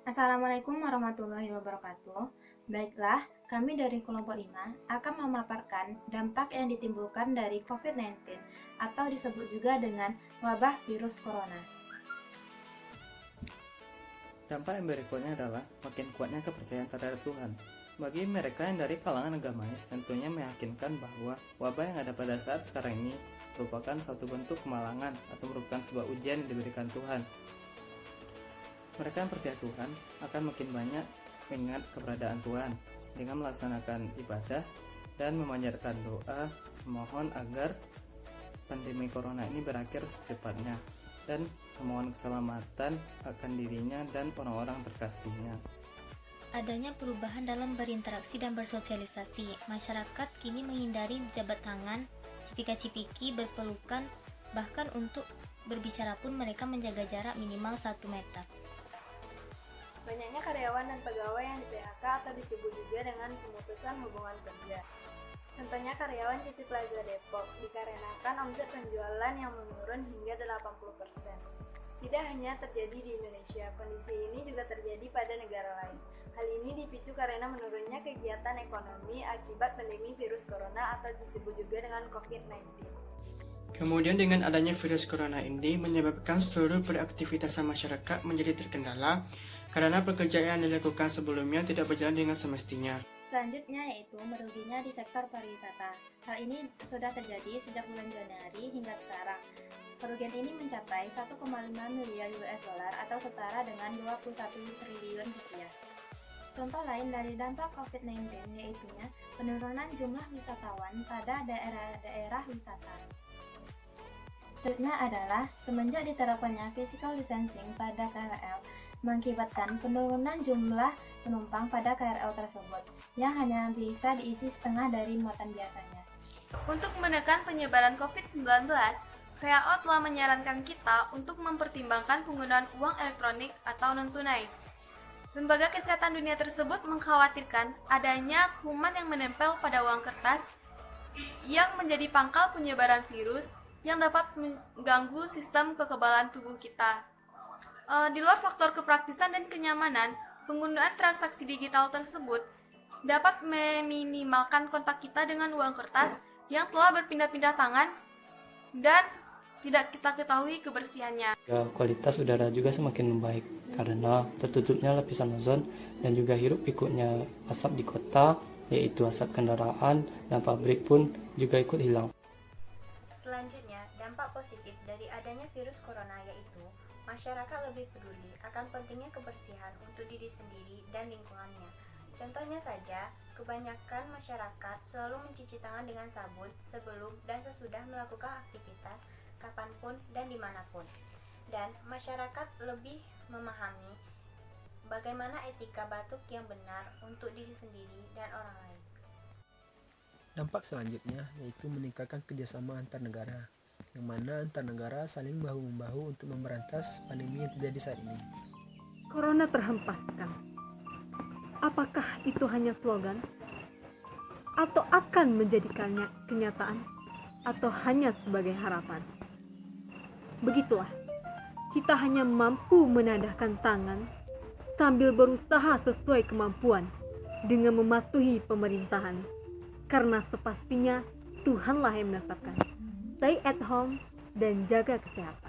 Assalamualaikum warahmatullahi wabarakatuh. Baiklah, kami dari kelompok 5 akan memaparkan dampak yang ditimbulkan dari COVID-19 atau disebut juga dengan wabah virus corona. Dampak yang berikutnya adalah makin kuatnya kepercayaan terhadap Tuhan. Bagi mereka yang dari kalangan agamais, tentunya meyakinkan bahwa wabah yang ada pada saat sekarang ini merupakan suatu bentuk kemalangan atau merupakan sebuah ujian yang diberikan Tuhan. Mereka yang percaya Tuhan akan makin banyak mengingat keberadaan Tuhan dengan melaksanakan ibadah dan memanjatkan doa memohon agar pandemi corona ini berakhir secepatnya dan memohon keselamatan akan dirinya dan orang-orang terkasihnya. Adanya perubahan dalam berinteraksi dan bersosialisasi. Masyarakat kini menghindari jabat tangan, cipika-cipiki, berpelukan, bahkan untuk berbicara pun mereka menjaga jarak minimal 1 meter. Banyaknya karyawan dan pegawai yang di PHK atau disebut juga dengan pemutusan hubungan kerja. Contohnya karyawan City Plaza Depok, dikarenakan omset penjualan yang menurun hingga 80%. Tidak hanya terjadi di Indonesia, kondisi ini juga terjadi pada negara lain. Hal ini dipicu karena menurunnya kegiatan ekonomi akibat pandemi virus corona atau disebut juga dengan COVID-19. Kemudian dengan adanya virus corona ini menyebabkan seluruh beraktivitas masyarakat menjadi terkendala karena pekerjaan yang dilakukan sebelumnya tidak berjalan dengan semestinya. Selanjutnya yaitu meruginya di sektor pariwisata. Hal ini sudah terjadi sejak bulan Januari hingga sekarang. Kerugian ini mencapai 1,5 miliar US dollar atau setara dengan 21 triliun rupiah. Contoh lain dari dampak COVID-19 yaitu penurunan jumlah wisatawan pada daerah-daerah wisata. Selanjutnya adalah semenjak diterapkannya physical distancing pada KRL mengakibatkan penurunan jumlah penumpang pada KRL tersebut yang hanya bisa diisi setengah dari muatan biasanya. Untuk menekan penyebaran COVID-19, WHO telah menyarankan kita untuk mempertimbangkan penggunaan uang elektronik atau non-tunai. Lembaga Kesehatan Dunia tersebut mengkhawatirkan adanya kuman yang menempel pada uang kertas yang menjadi pangkal penyebaran virus yang dapat mengganggu sistem kekebalan tubuh kita. Di luar faktor kepraktisan dan kenyamanan, penggunaan transaksi digital tersebut dapat meminimalkan kontak kita dengan uang kertas yang telah berpindah-pindah tangan dan tidak kita ketahui kebersihannya. Kualitas udara juga semakin membaik karena tertutupnya lapisan ozon dan juga hiruk pikuknya asap di kota, yaitu asap kendaraan dan pabrik pun juga ikut hilang. Selanjutnya, dampak positif dari adanya virus corona yaitu masyarakat lebih peduli akan pentingnya kebersihan untuk diri sendiri dan lingkungannya. Contohnya saja, kebanyakan masyarakat selalu mencuci tangan dengan sabun sebelum dan sesudah melakukan aktivitas kapanpun dan dimanapun. Dan masyarakat lebih memahami bagaimana etika batuk yang benar untuk diri sendiri dan orang lain. Dampak selanjutnya yaitu meningkatkan kerjasama antar negara, yang mana antar negara saling bahu-membahu untuk memberantas pandemi yang terjadi saat ini. Corona terhempaskan. Apakah itu hanya slogan? Atau akan menjadikannya kenyataan? Atau hanya sebagai harapan? Begitulah, kita hanya mampu menadahkan tangan sambil berusaha sesuai kemampuan dengan mematuhi pemerintahan. Karena sepastinya Tuhanlah yang menetapkan. Stay at home dan jaga kesehatan.